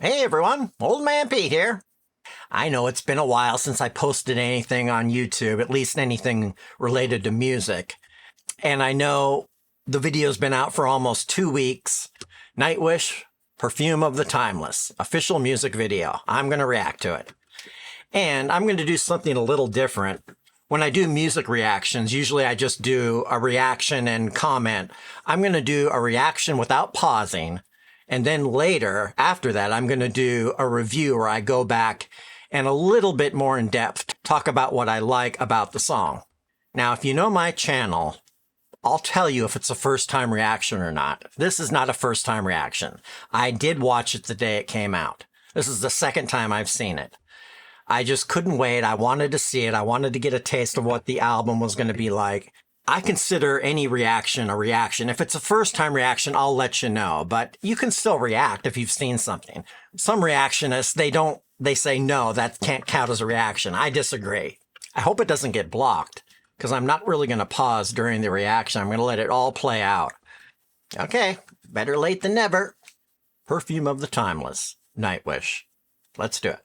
Hey everyone, OldManPete here. I know it's been a while since I posted anything on YouTube, at least anything related to music. And I know the video's been out for almost 2 weeks. Nightwish, Perfume of the Timeless, official music video. I'm going to react to it. And I'm going to do something a little different. When I do music reactions, usually I just do a reaction and comment. I'm going to do a reaction without pausing. And then later, after that, I'm going to do a review where I go back and a little bit more in depth talk about what I like about the song. Now, if you know my channel, I'll tell you if it's a first-time reaction or not. This is not a first-time reaction. I did watch it the day it came out. This is the second time I've seen it. I just couldn't wait. I wanted to see it. I wanted to get a taste of what the album was going to be like. I consider any reaction a reaction. If it's a first-time reaction, I'll let you know. But you can still react if you've seen something. Some reactionists, they say, no, that can't count as a reaction. I disagree. I hope it doesn't get blocked, because I'm not really going to pause during the reaction. I'm going to let it all play out. Okay, better late than never. Perfume of the Timeless, Nightwish. Let's do it.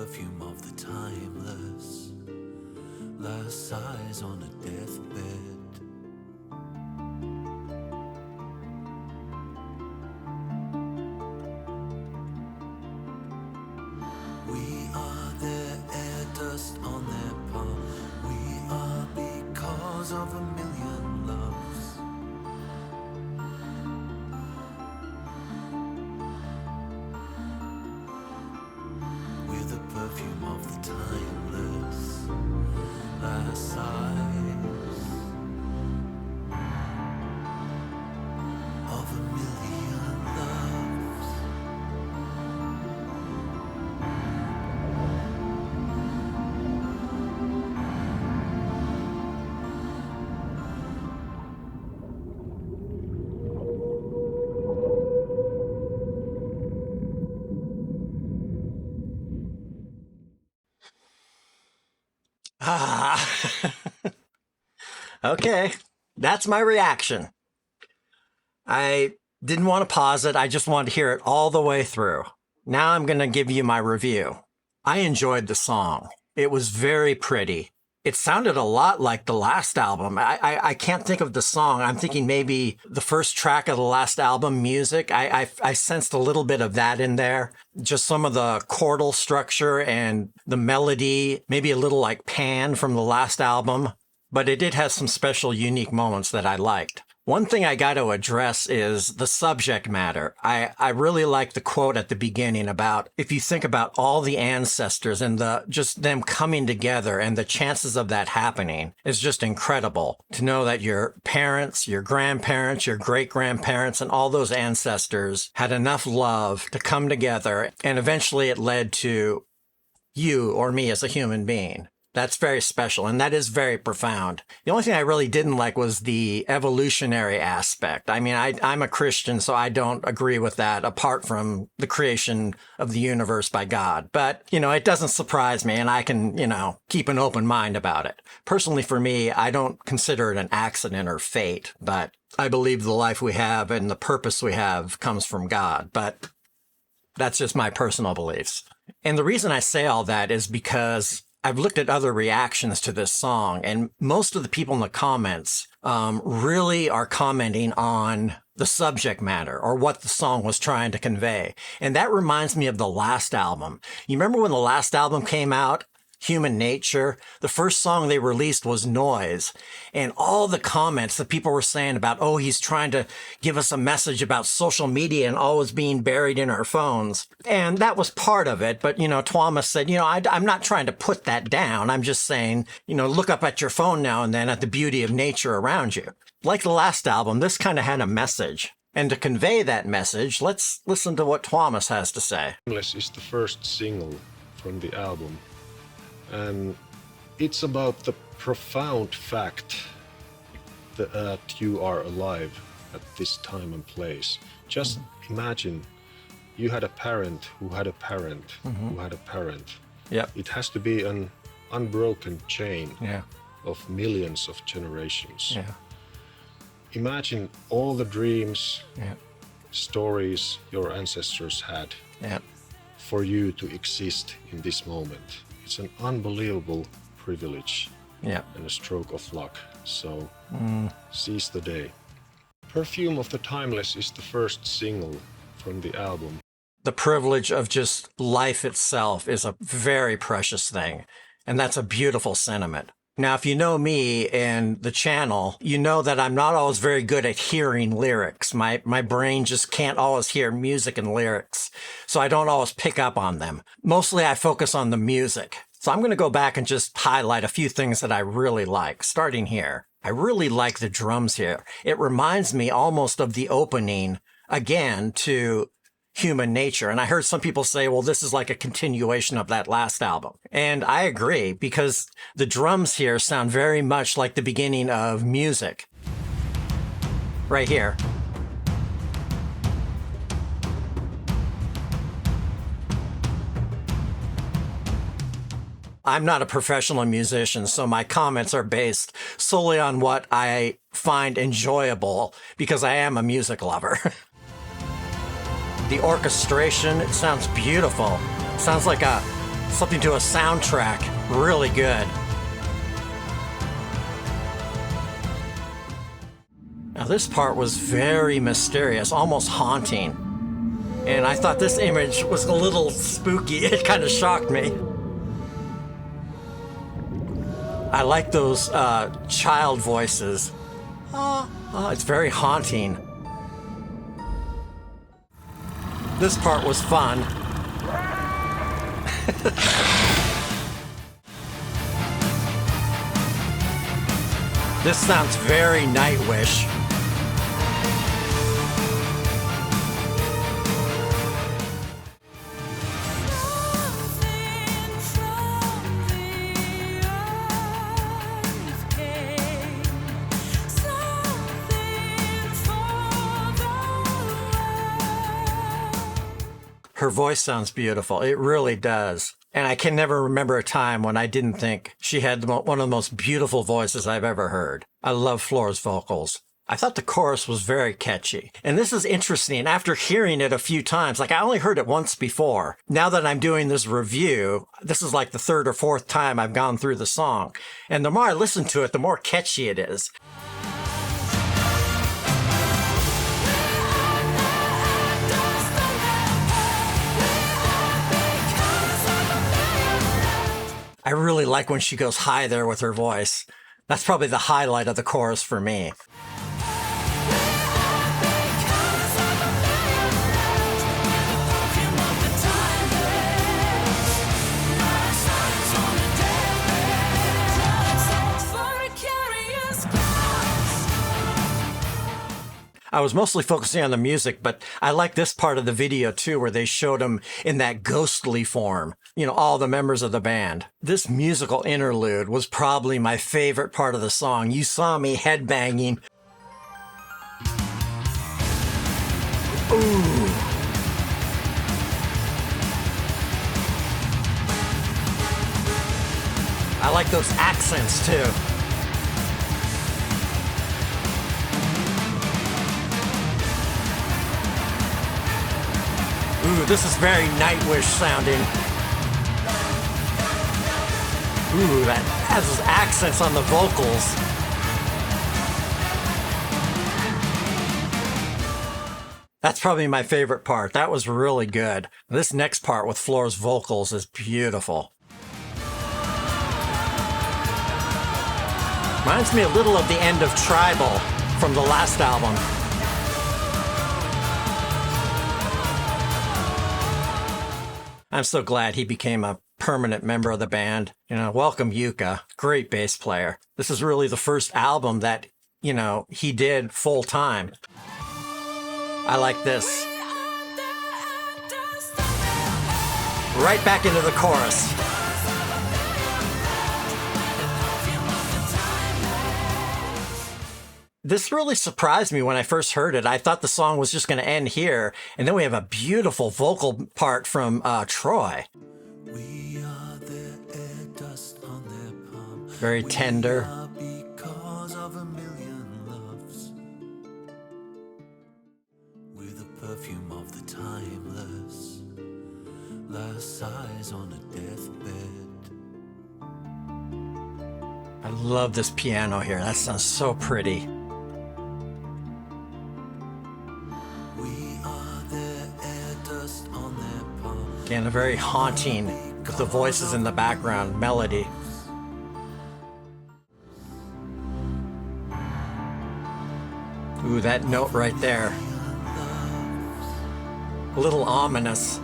perfume of the timeless, last sighs on a deathbed. We are their air dust on their palm. We are because of a million loves. We're the perfume of the timeless, last sighs of a million loves. Ah, okay. That's my reaction. I didn't want to pause it. I just wanted to hear it all the way through. Now I'm going to give you my review. I enjoyed the song. It was very pretty. It sounded a lot like the last album. I can't think of the song. I'm thinking maybe the first track of the last album, Music. I sensed a little bit of that in there. Just some of the chordal structure and the melody, maybe a little like Pan from the last album. But it did have some special, unique moments that I liked. One thing I got to address is the subject matter. I really like the quote at the beginning about if you think about all the ancestors and just them coming together and the chances of that happening is just incredible. To know that your parents, your grandparents, your great-grandparents, and all those ancestors had enough love to come together, and eventually it led to you or me as a human being. That's very special, and that is very profound. The only thing I really didn't like was the evolutionary aspect. I mean, I'm a Christian, so I don't agree with that apart from the creation of the universe by God. But, it doesn't surprise me, and I can, keep an open mind about it. Personally, for me, I don't consider it an accident or fate, but I believe the life we have and the purpose we have comes from God. But that's just my personal beliefs. And the reason I say all that is because I've looked at other reactions to this song, and most of the people in the comments really are commenting on the subject matter or what the song was trying to convey. And that reminds me of the last album. You remember when the last album came out? Human Nature. The first song they released was Noise. And all the comments that people were saying about, oh, he's trying to give us a message about social media and always being buried in our phones. And that was part of it. But, Thomas said, I'm not trying to put that down. I'm just saying, look up at your phone now and then at the beauty of nature around you. Like the last album, this kind of had a message. And to convey that message, let's listen to what Thomas has to say. Timeless is the first single from the album. And it's about the profound fact that you are alive at this time and place. Just imagine you had a parent who had a parent who had a parent. Yep. It has to be an unbroken chain Yeah. of millions of generations. Yeah. Imagine all the dreams, Yeah. stories your ancestors had Yeah. for you to exist in this moment. It's an unbelievable privilege Yeah. and a stroke of luck. So seize the day. Perfume of the Timeless is the first single from the album. The privilege of just life itself is a very precious thing. And that's a beautiful sentiment. Now, if you know me and the channel, you know that I'm not always very good at hearing lyrics. My brain just can't always hear music and lyrics, so I don't always pick up on them. Mostly I focus on the music. So I'm going to go back and just highlight a few things that I really like, starting here. I really like the drums here. It reminds me almost of the opening, again, to Human Nature. And I heard some people say, well, this is like a continuation of that last album. And I agree, because the drums here sound very much like the beginning of Music. Right here. I'm not a professional musician, so my comments are based solely on what I find enjoyable because I am a music lover. The orchestration, it sounds beautiful. It sounds like a Something to a soundtrack. Really good. Now this part was very mysterious, almost haunting. And I thought this image was a little spooky. It kind of shocked me. I like those child voices. It's very haunting. This part was fun. This sounds very Nightwish. Her voice sounds beautiful. It really does. And I can never remember a time when I didn't think she had one of the most beautiful voices I've ever heard. I love Flora's vocals. I thought the chorus was very catchy. And this is interesting. After hearing it a few times, like I only heard it once before. Now that I'm doing this review, this is like the third or fourth time I've gone through the song. And the more I listen to it, the more catchy it is. I really like when she goes high there with her voice. That's probably the highlight of the chorus for me. I was mostly focusing on the music, but I like this part of the video too, where they showed him in that ghostly form. You know, all the members of the band. This musical interlude was probably my favorite part of the song. You saw me headbanging. Ooh. I like those accents too. Ooh, this is very Nightwish sounding. Ooh, that has those accents on the vocals. That's probably my favorite part. That was really good. This next part with Flora's vocals is beautiful. Reminds me a little of the end of Tribal from the last album. I'm so glad he became a permanent member of the band. You know, welcome Yuka, great bass player. This is really the first album that, you know, he did full time. I like this. Right back into the chorus. This really surprised me when I first heard it. I thought the song was just going to end here, and then we have a beautiful vocal part from Troy. We are the air dust on their palm. Very tender. We are because of a million loves. We're the perfume of the timeless. Last sighs on a deathbed. I love this piano here. That sounds so pretty. Again, a very haunting, with the voices in the background, melody. Ooh, that note right there. A little ominous.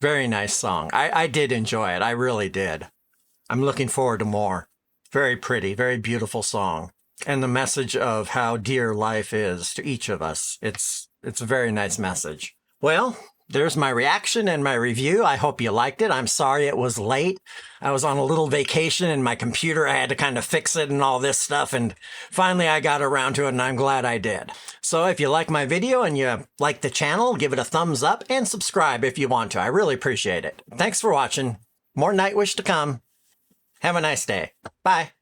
Very nice song. I did enjoy it. I really did. I'm looking forward to more. Very pretty, very beautiful song. And the message of how dear life is to each of us. It's a very nice message. Well, there's my reaction and my review. I hope you liked it. I'm sorry it was late. I was on a little vacation and my computer, I had to kind of fix it and all this stuff. And finally I got around to it and I'm glad I did. So if you like my video and you like the channel, give it a thumbs up and subscribe if you want to. I really appreciate it. Thanks for watching. More Nightwish to come. Have a nice day. Bye.